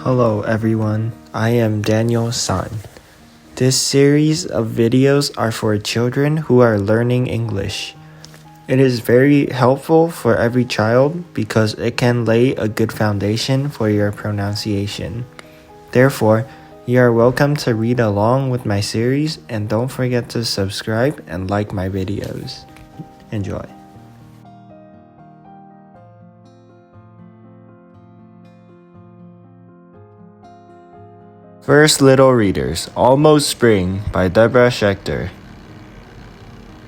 Hello everyone, I am Daniel San. This series of videos are for children who are learning English. It is very helpful for every child because it can lay a good foundation for your pronunciation. Therefore, you are welcome to read along with my series and don't forget to subscribe and like my videos. Enjoy. First Little Readers, Almost Spring by Deborah Schecter.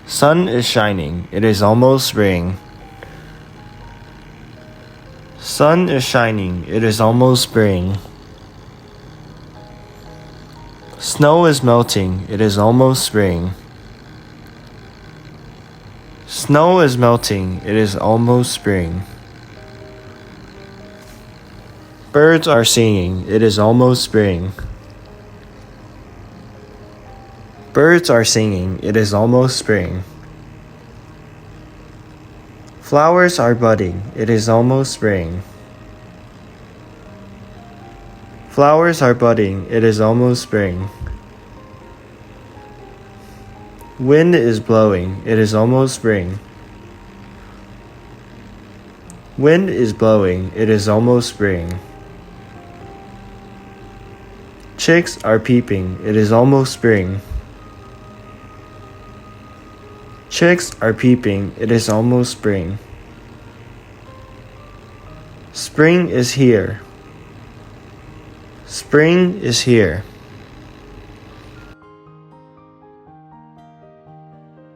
Sun is shining, it is almost spring. Sun is shining, it is almost spring. Snow is melting, it is almost spring. Snow is melting, it is almost spring. Birds are singing, it is almost spring. Birds are singing, it is almost spring. Flowers are budding, it is almost spring. Flowers are budding, it is almost spring. Wind is blowing, it is almost spring. Wind is blowing, it is almost spring. Chiks are peeping, it is almost spring. Chiks are peeping, it is almost spring. Spring is here. Spring is here.